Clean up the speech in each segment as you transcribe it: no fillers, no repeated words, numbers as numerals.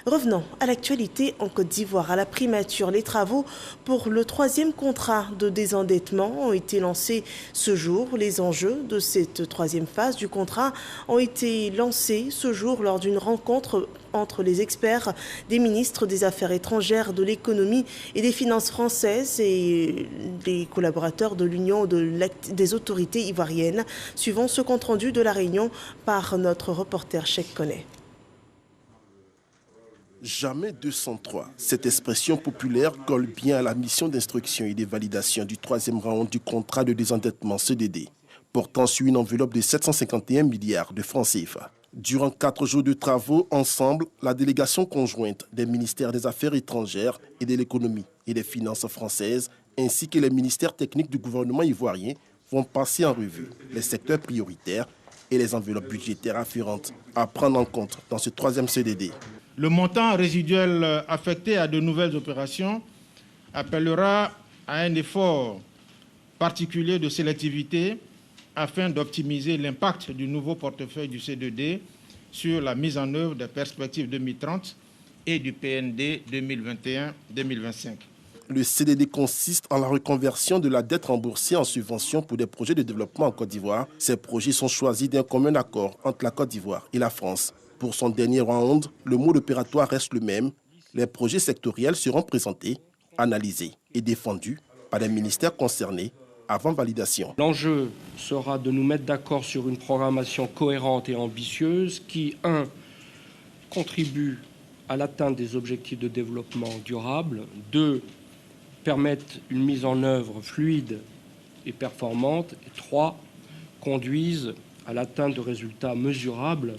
Revenons à l'actualité en Côte d'Ivoire. À la primature, les travaux pour le 3e contrat de désendettement ont été lancés ce jour. Les enjeux de cette 3e phase du contrat ont été lancés ce jour lors d'une rencontre entre les experts des ministres des Affaires étrangères, de l'économie et des finances françaises et les collaborateurs de l'Union des autorités ivoiriennes. Suivons ce compte-rendu de la réunion par notre reporter Cheikh Koné. Jamais 203. Cette expression populaire colle bien à la mission d'instruction et de validation du 3e round du contrat de désendettement CDD, portant sur une enveloppe de 751 milliards de francs CFA. Durant 4 jours de travaux, ensemble, la délégation conjointe des ministères des Affaires étrangères et de l'économie et des finances françaises, ainsi que les ministères techniques du gouvernement ivoirien, vont passer en revue les secteurs prioritaires et les enveloppes budgétaires afférentes à prendre en compte dans ce 3e CDD. Le montant résiduel affecté à de nouvelles opérations appellera à un effort particulier de sélectivité afin d'optimiser l'impact du nouveau portefeuille du CDD sur la mise en œuvre des perspectives 2030 et du PND 2021-2025. Le CDD consiste en la reconversion de la dette remboursée en subvention pour des projets de développement en Côte d'Ivoire. Ces projets sont choisis d'un commun accord entre la Côte d'Ivoire et la France. Pour son dernier round, le mode opératoire reste le même. Les projets sectoriels seront présentés, analysés et défendus par les ministères concernés avant validation. L'enjeu sera de nous mettre d'accord sur une programmation cohérente et ambitieuse qui, 1, contribue à l'atteinte des objectifs de développement durable, 2, permette une mise en œuvre fluide et performante, et 3, conduise à l'atteinte de résultats mesurables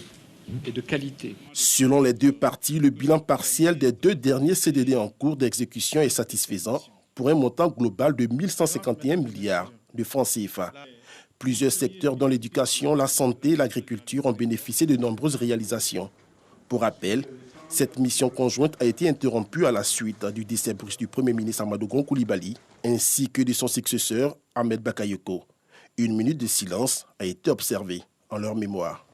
et de qualité. Selon les deux parties, le bilan partiel des 2 derniers CDD en cours d'exécution est satisfaisant pour un montant global de 1151 milliards de francs CFA. Plusieurs secteurs dont l'éducation, la santé et l'agriculture ont bénéficié de nombreuses réalisations. Pour rappel, cette mission conjointe a été interrompue à la suite du décès brusque du Premier ministre Amadou Gon Coulibaly ainsi que de son successeur Ahmed Bakayoko. Une minute de silence a été observée en leur mémoire.